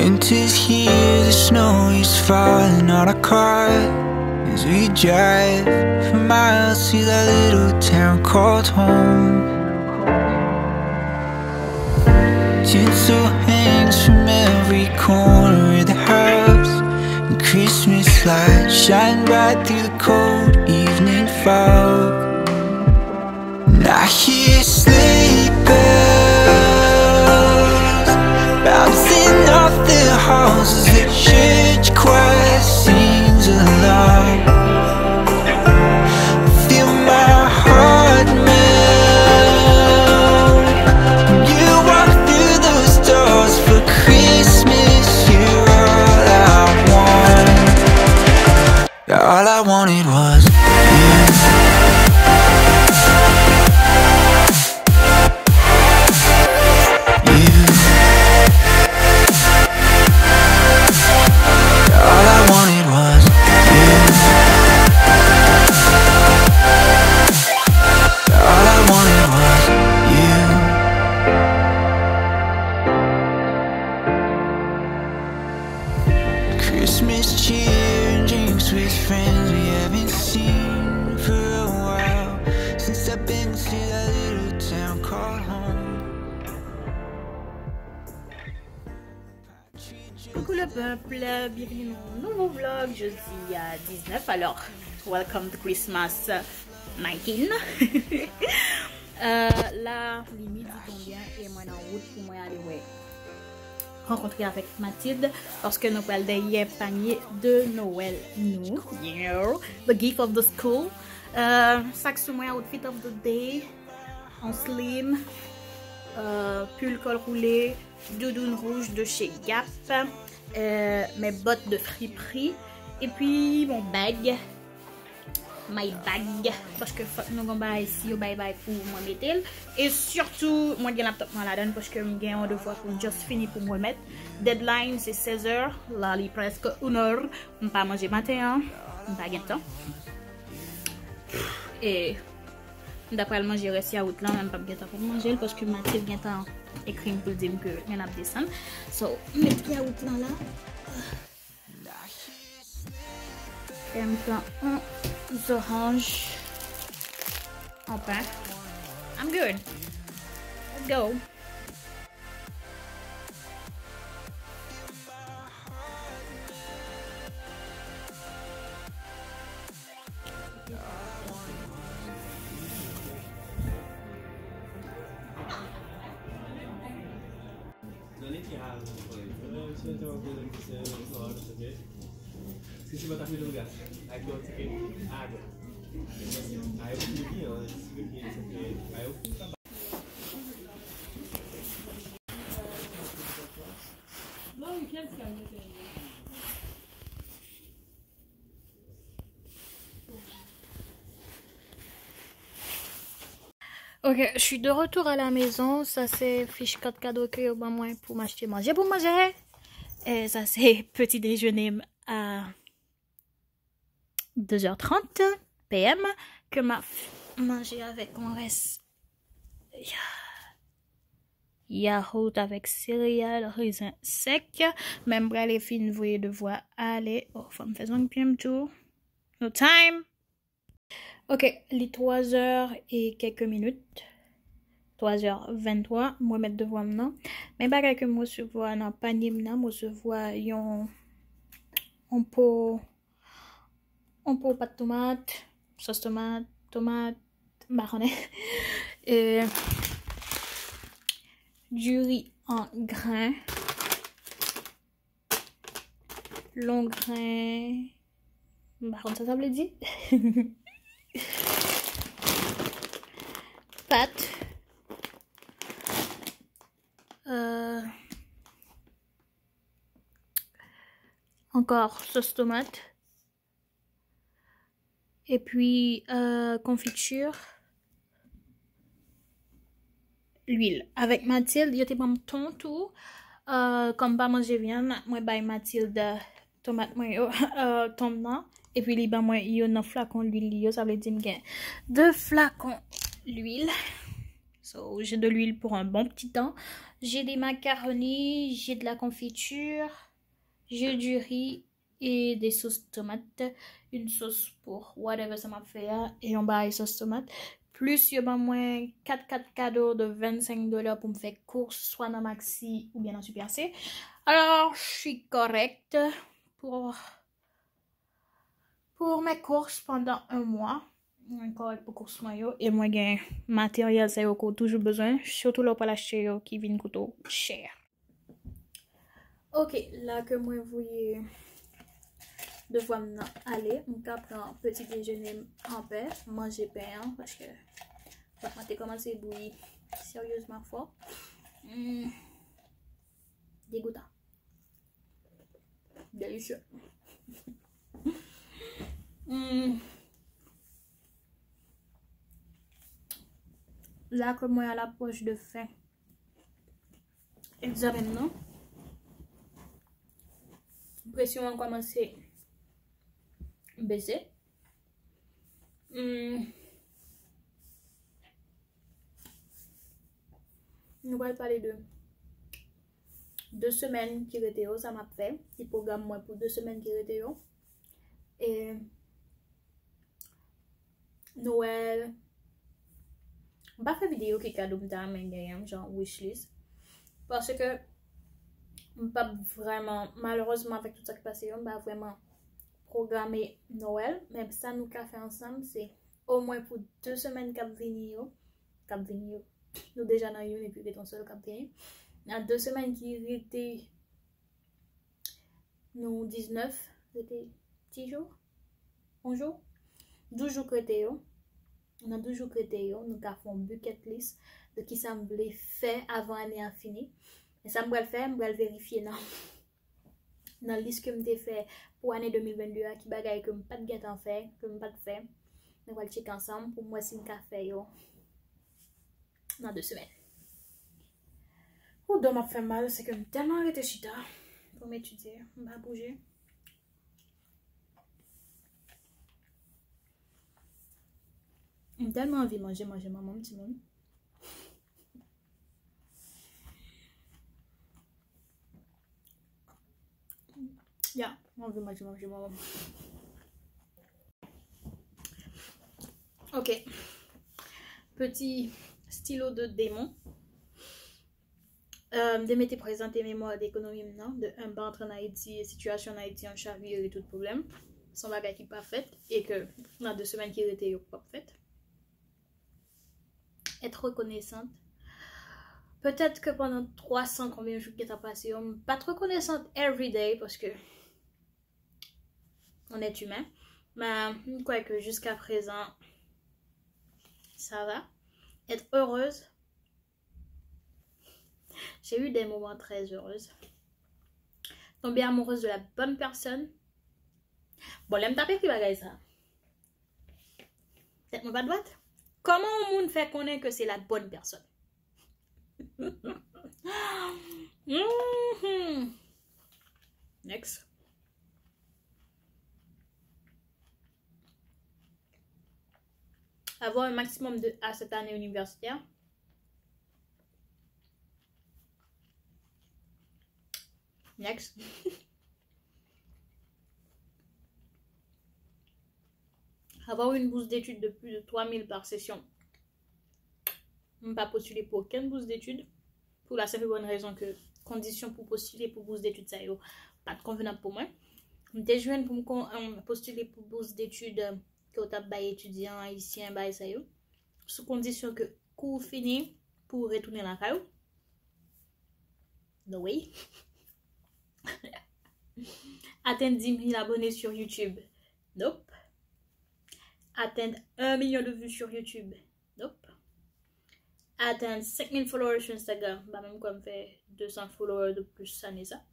Winter's here, the snow is falling on our car as we drive for miles to that little town called home. Tinsel hangs from every corner of the house, and Christmas lights shine bright through the cold evening fog. And I hear sleigh bells bouncing off the halls as the church choir sings along. I feel my heart melt when you walk through those doors for Christmas. You're all I want. All I wanted was you. Christmas cheer and drinks with friends we haven't seen for a while, since I've been to that little town called home. Coucou le peuple, bienvenue dans mon nouveau vlog, jeudi 19, alors welcome to Christmas 19. Là, limite du combien et moi en route pour moi aller rencontrer avec Mathilde parce que nous parlons d'un panier de Noël. Nous, the gift of the school. Sac sur moi, outfit of the day, en slim, pull col roulé, doudoune rouge de chez Gap, mes bottes de friperie et puis mon bag. My bag parce que nous avons ici au bye bye pour moi mettre et surtout moi j'ai laptop dans la donne parce que j'ai un devoir pour juste finir pour me mettre. Deadline c'est 16h, là il est presque 1h, on pas manger matin, on pas gagner temps et d'après le manger rester à route là même pas gagner temps pour manger parce que Mathilde gagne temps écrit pour dire que on a descendre so mettre à route là et me prend orange en pain. I'm good. Let's go. Esqueci de botar comida no lugar. Aí eu fiquei água. Aí eu fui aqui antes, fui aqui, não sei o quê. Aí eu fui pra baixo. Não, eu quero ficar aqui. Ok, je suis de retour à la maison. Ça c'est fiche code cadeau que au moins pour m'acheter manger pour manger. Et ça c'est petit déjeuner à 2h30 PM que m'a mangé avec mon reste yaourt avec céréales, raisin sec. Même pour les filles, vous voyez devoir aller. Oh, faut me faire un PM tour. No time. Ok, les 3h et quelques minutes. 3h23. Moi, mettre devant maintenant. Mais pas que moi, je vois dans le panier, moi, je vois un pot pas de tomate, sauce tomate, marronnet, et du riz en grains, long grain, marron ça veut dire, pâte, encore sauce tomate. Et puis, confiture, l'huile. Avec Mathilde, je te prends ton tout. Comme pas manger viande, moi, by Mathilde, tomate, moi, tombe dans. Et puis, moi, il y a un flacon d'huile, ça veut dire que 2 flacons d'huile. So, j'ai de l'huile pour un bon petit temps. J'ai des macaronis, j'ai de la confiture, j'ai du riz et des sauces tomates. Une sauce pour whatever ça m'a fait là, et on va sauce tomate. Plus, il y a moins 4 cadeaux de 25 $ pour me faire course, soit dans Maxi ou bien dans Super C. Alors, je suis correcte pour mes courses pendant un mois. Correct pour courses maillot. Et moi, j'ai matériel, ça y a toujours besoin. Surtout là, pour l'acheter qui vient coûter cher. Ok, là que moi, vous voyez devoir maintenant aller. On va prendre un petit déjeuner en paix. Manger pain parce que on a commencé à bouillir sérieusement fort. Dégoûtant. Délicieux. Là que moi à l'approche de fin examen non, pression a commencé à baisser. Nous allons parler de 2 semaines qui étaient ça m'a fait petit programme moi pour 2 semaines qui étaient et Noël. On va faire vidéo qui cadeau me genre wishlist parce que on pas vraiment malheureusement avec tout ça qui passe on va vraiment programmer Noël, même ça nous qu'a fait ensemble c'est au moins pour 2 semaines cap venir nous déjà dans une et puis ton seul cap venir dans 2 semaines qui étaient nous 19 c'était 10 jours 11 jours 12 jours que était dans 12 jours que nous avons une bucket list de qui ça me voulait faire avant l'année à finir. Et ça me va le faire, me va le vérifier dans la liste que me fait pour l'année 2022 qui bagaille que me pas de gâteau en fait, que me pas de faire. On va le checker ensemble pour moi si me café dans 2 semaines. Ou donc m'a fait mal, c'est que tellement arrêté chita pour m'étudier, on va bouger. J'ai tellement envie de manger maman, petit monde. Yeah, envie de manger maman. Ok. Petit stylo de démon. De m'être présenté mémoire d'économie maintenant, de un bas entre en Haïti, situation en Haïti en chavire et tout problème. Son bagage qui pas fait et que dans 2 semaines qui était pas fait. Être reconnaissante. Peut-être que pendant 300 combien de jours qui t'a passé, on pas trop reconnaissante everyday parce que on est humain. Mais quoi que jusqu'à présent, ça va. Être heureuse. J'ai eu des moments très heureuses. Tomber amoureuse de la bonne personne. Bon, l'aime taper qui bagaille ça. C'est mon pas droite. Comment on monde fait connaître que c'est la bonne personne? Next. Avoir un maximum de A cette année universitaire. Next. Avoir une bourse d'études de plus de 3000 par session. Je ne pas postuler pour aucune bourse d'études. Pour la simple bonne raison que condition pour postuler pour bourse d'études, ça n'est pas convenable pour moi. Je suis jeune pour me postuler pour bourse d'études que vous avez étudiant haïtien, ça y est. Sous condition que cours fini pour retourner à la caille. No way. Atteindre 10 000 abonnés sur YouTube. Nope. Atteindre 1 million de vues sur YouTube. Nope. Atteindre 5000 followers sur Instagram. Bah même comme fait 200 followers de plus, ça n'est ça.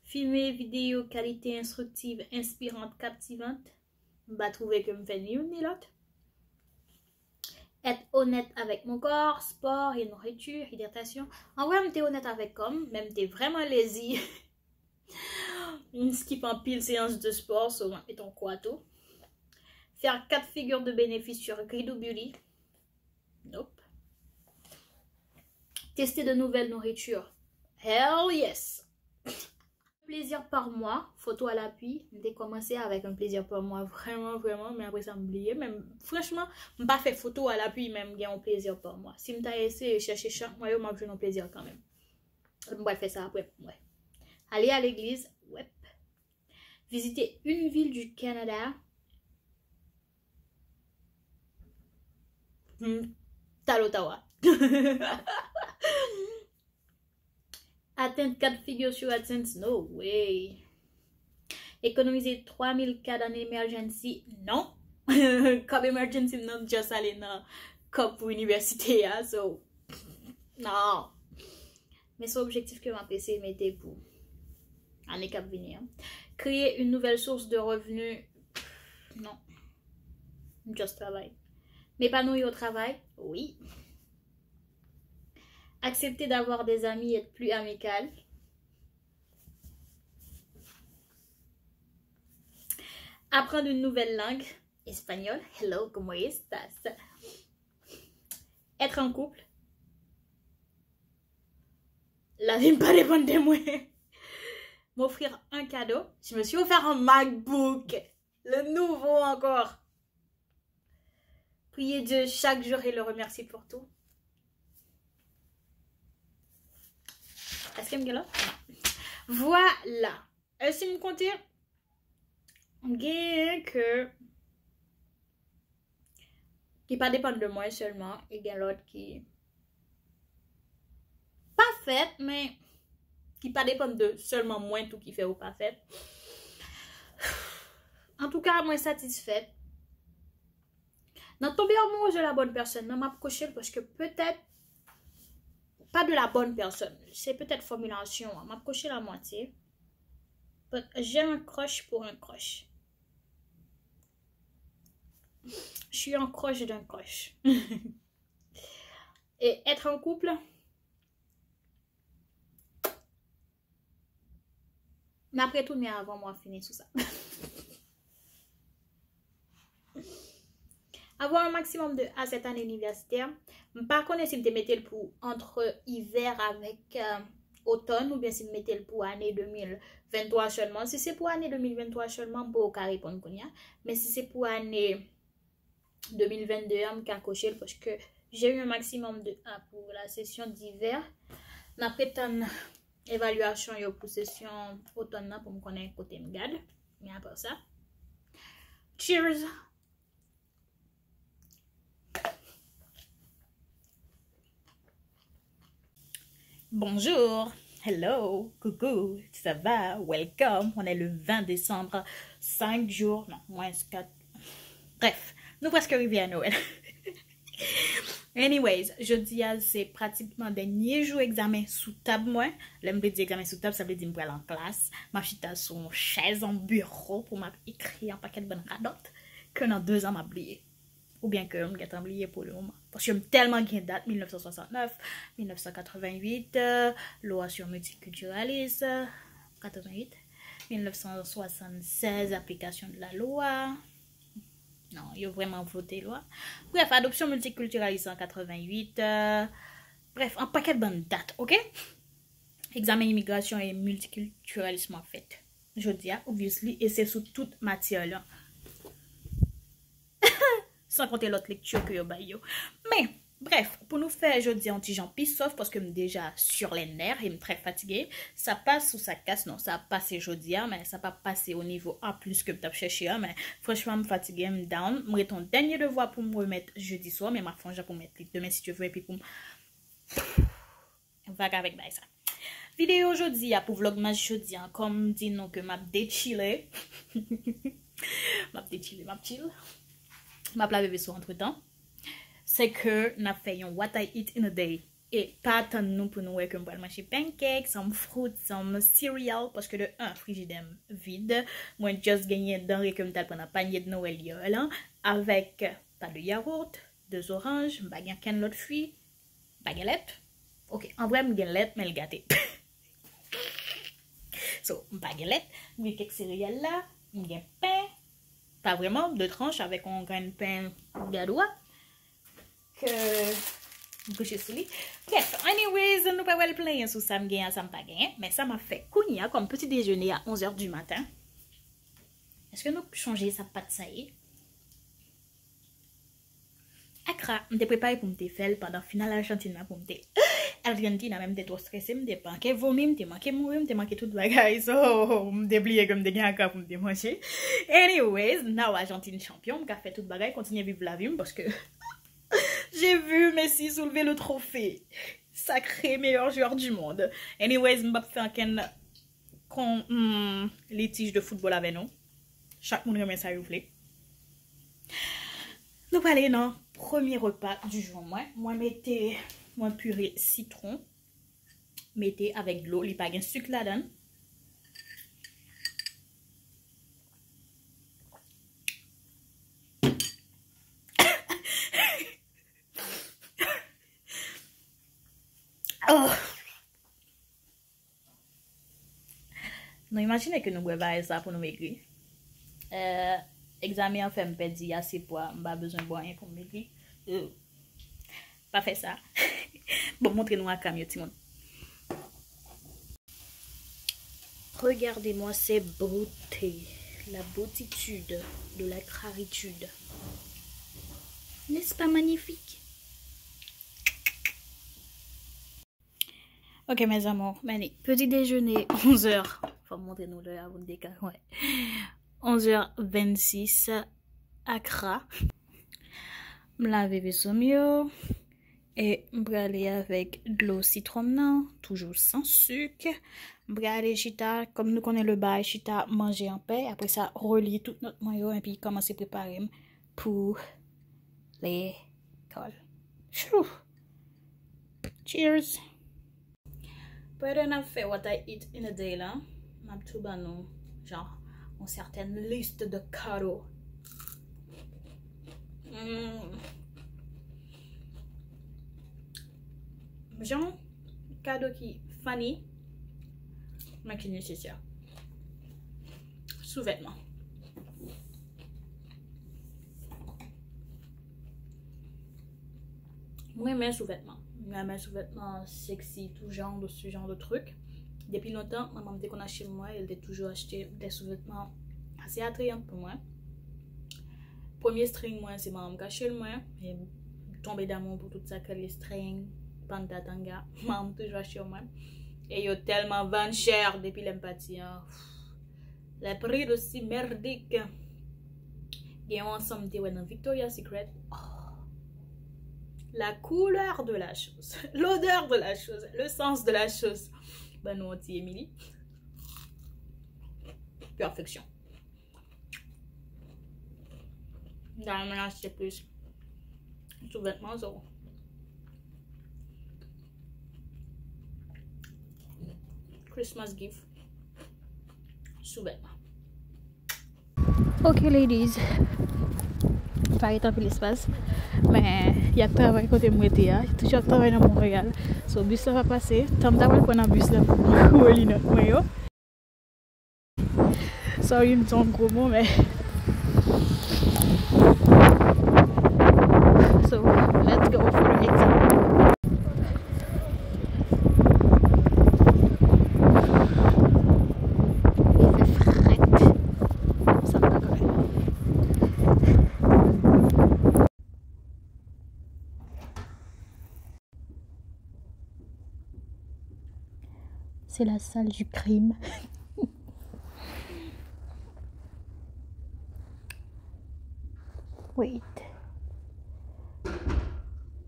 Filmer vidéo qualité instructive, inspirante, captivante. Bah trouver que me fait ni une ni l'autre. Être honnête avec mon corps, sport et nourriture, hydratation. En vrai, m'es honnête avec comme, même t'es vraiment lazy. On skip en pile séance de sport, souvent et ton quoi tout. Faire 4 figures de bénéfices sur Grido Beauty. Nope. Tester de nouvelles nourritures. Hell yes! Plaisir par mois, photo à l'appui. J'ai commencé avec un plaisir par mois, vraiment, mais après ça m'oublié. Même, franchement, je n'ai pas fait photo à l'appui, même j'ai un plaisir par mois. Si je essayé de chercher chaque mois, je vais un plaisir quand même. Je vais faire ça après. Ouais. Aller à l'église, ouais. Visiter une ville du Canada. T'as l'Ottawa. Atteindre 4 figures sur AdSense, no way. Économiser 3000 cas dans emergency, non. Comme emergency, non, juste aller dans COP pour université, hein, so, non. Mais c'est l'objectif que ma PC mettait pour l'année qui va venir. Créer une nouvelle source de revenus, non. Juste travail. M'épanouir au travail, oui. Accepter d'avoir des amis et être plus amical. Apprendre une nouvelle langue. Espagnol. Hello, ¿cómo estás? Être en couple. La vie ne pas dépendre de moi. M'offrir un cadeau. Je me suis offert un MacBook. Le nouveau encore. Prier Dieu chaque jour et le remercier pour tout. Est-ce que je là? Voilà. Est-ce que je compte dire que qui pas dépendre de moi seulement et il y a l'autre qui pas fait mais qui pas dépendre de seulement moi tout qui fait ou pas fait. En tout cas, moi satisfaite. Dans tomber amoureux de la bonne personne, non m'a coché parce que peut-être pas de la bonne personne, c'est peut-être formulation, m'a coché la moitié. J'ai un crush pour un crush. Je suis un crush d'un crush. Et être en couple, mais après tout, mais avant moi finir tout ça. Avoir un maximum de à cette année universitaire. Par contre, si je mettais le pour entre hiver avec automne ou bien si je mettais le pour année 2023 seulement. Si c'est pour année 2023 seulement, bon, carré pour nous. Mais si c'est pour année 2022, je vais cocher parce que j'ai eu un maximum de 1 pour la session d'hiver. Après, une évaluation pour session automne pour me connaître côté me garde. Mais après ça, cheers! Bonjour, hello, coucou, ça va, welcome. On est le 20 décembre, 5 jours, non, moins 4. Bref, nous presque arrivés à Noël. Anyways, jeudi, c'est pratiquement dernier jour examen sous table, moi. Là, je dis examen sous table, ça veut dire que je vais en classe. Ma chita sur une chaise en bureau pour m'écrire un paquet de bonnes radotes que dans 2 ans, m'a oublié. Ou bien que je vais oublié pour le moment. Parce que j'ai tellement de dates, 1969, 1988, loi sur multiculturalisme, 88, 1976, application de la loi. Non, il a vraiment voté loi. Bref, adoption multiculturaliste en 88. Bref, un paquet de bonnes dates, ok? Examen immigration et multiculturalisme en fait. Je dis, obviously, et c'est sous toute matière là. Sans compter l'autre lecture que yo bayo. Mais, bref, pour nous faire, je dis un petit Jean pis sauf parce que je suis déjà sur les nerfs et je suis très fatiguée. Ça passe ou ça casse, non, ça a passé jeudi, mais ça n'a pas passé au niveau A+, que je t'ai cherché, mais franchement, je suis fatiguée, je suis down. Je vais ton dernier devoir pour me remettre jeudi soir, mais ma frange pour mettre demain si tu veux, et puis pour me... Vague avec ça. Vidéo aujourd'hui, pour vlog match jeudi, comme dit non que m'a déchillé. m'a chill. Ma plat bébé entre temps, c'est que nous avons fait un what I eat in a day. Et pas tant nous pour nous que nous allons manger pancakes, some fruits, some cereal, parce que de un frigidaire vide, moi juste gagné dans les comme tel pendant panier de Noël là, avec pas de yaourt, 2 oranges, baguette qu'un l'autre fruit, baguette. Ok, en vrai, baguette mais le gâté. So, baguette, j'ai quelques céréales là, j'ai pain. Pas vraiment, 2 tranches avec un grain de pain gadois. Que coucher sous lui. Bref, anyways, nous pas le plaindre sur ça me gagne, ça me pas gagne, mais ça m'a fait kounia comme petit déjeuner à 11h du matin. Est-ce que nous changer sa pâte ça y est? Accra, je me préparé pour me faire pendant le final Argentine pour me Argentine a même trop stressé, me manqué vomi, me manqué mourir, me manqué toute bagaille, so me déplier comme des gars pour me manger. Anyways, now Argentine champion, me fait toute bagaille, continue à vivre la vie parce que j'ai vu Messi soulever le trophée. Sacré meilleur joueur du monde. Anyways, je vais faire un litige de football avec nous. Chaque monde remet ça voulez. Nous allons dans le premier repas du jour. Moi mettez mon purée citron. Mettez avec de l'eau. Il n'y a pas de sucre là-dedans. Oh. Nous imaginez que nous boivons ça pour nous maigrir. Examen en fait me perdre assez poids, pas besoin de boire rien pour maigrir. Pas fait ça. Bon, montrez-nous à camion Timon. Regardez-moi ces beautés, la beautitude de la claritude. N'est-ce pas magnifique? Ok mes amours, petit déjeuner 11h. Faut montrer nous le avant de décaler. Ouais. 11h26 Accra. Je laver vaisseau mieux et je vais aller avec de l'eau citron non, toujours sans sucre. Je vais aller chita comme nous connaissons le bail chita manger en paix. Après ça relier tout notre maillot et puis commencer à préparer pour l'école. Cheers. Après on fait what I eat in a day là, m'a tout banou genre une certaine liste de cadeaux. Genre cadeau qui funny mais qui nécessaire. Sous-vêtements. Moi mes sous-vêtements. Mes sous-vêtements sexy, tout genre de ce genre de trucs. Depuis longtemps, maman me dit qu'on a chez moi, elle a toujours acheté des sous-vêtements assez attrayants pour moi. Premier string, moi, c'est maman qui chez moi. Et tombé d'amour pour tout ça que les strings, pantatanga, maman toujours acheté moi. Et il y a tellement van cher depuis l'empathie. Le prix aussi merdique. Il y a ensemble dans Victoria's Secret. La couleur de la chose, l'odeur de la chose, le sens de la chose. Ben nous, anti Emily. Perfection. Dans le ménage, c'est plus sous-vêtements. Christmas gift. Sous-vêtements. Ok, ladies. Pas être peu l'espace. Mais il y a travail côté moi il y a toujours travail dans Montréal. So bus ça va passer. Tant d'avoir prendre un bus là pour aller notre moyo. Sorry, me ton gros mot mais so let's go for the exam. C'est la salle du crime. Wait.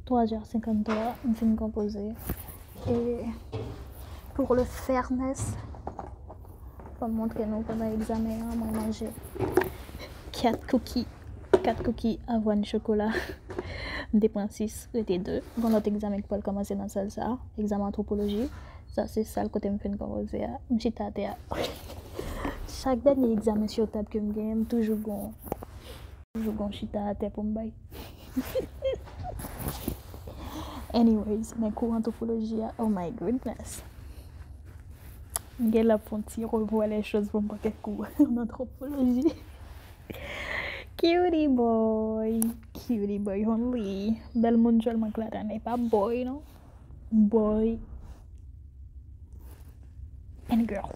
3h53, on fait une composée. Et pour le fairness, pour montrer nous pendant l'examen, on va manger 4 cookies avoine chocolat. Des points 6, c'était 2. Bon, notre examen qui peut commencer dans ça, examen anthropologie. Ça, c'est ça le côté me fait une composée. Chaque dernier examen sur table que je gagne, toujours gon chita à terre pour me bailler. Anyways, mes cours anthropologie, oh my goodness. Je la ponti revoit les choses pour me quelques cours en anthropologie. Cutie boy. cutie boy only. Bel moun seulement Clara n'est pas boy, non? Boy and girl.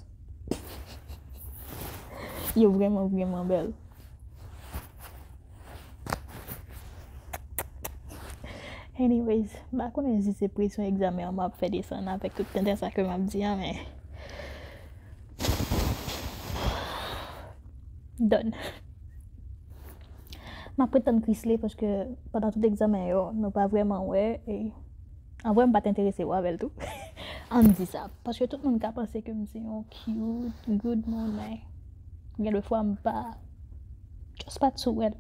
Yo vraiment belle. Anyways, bah connais si c'est pression examen on m'a fait descendre avec tout le temps ça que m'a dit mais done. M'a prétendre crisler parce que pendant tout l'examen yo, nous pas vraiment ouais et en vrai pas t'intéresser avec tout. On dit ça parce que tout le monde a pensé que c'est un cute, good monde mais il le fois pas just pas too well.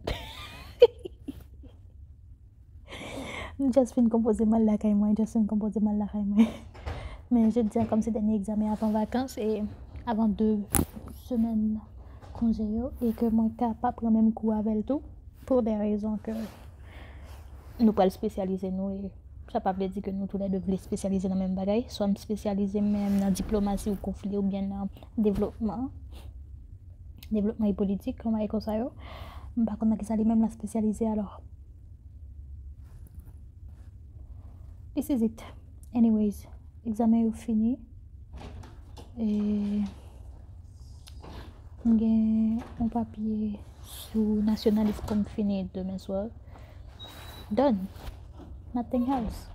Just fin composer mal la caille moi, mais je dis comme c'est dernier examen avant vacances et avant 2 semaines congé et que moi capable prendre même coup avec tout pour des raisons que nous pas le spécialiser nous et ça pas veut dire que nous tous les deux voulons spécialiser dans même bagaille, soit me spécialiser même dans diplomatie ou conflit ou bien dans développement et politique comme avec ça yo. Par contre qui ça même la spécialiser alors. This is it. Anyways, examen est fini. Et j'ai un papier sous nationalisme comme fini demain soir. Done. Nothing else.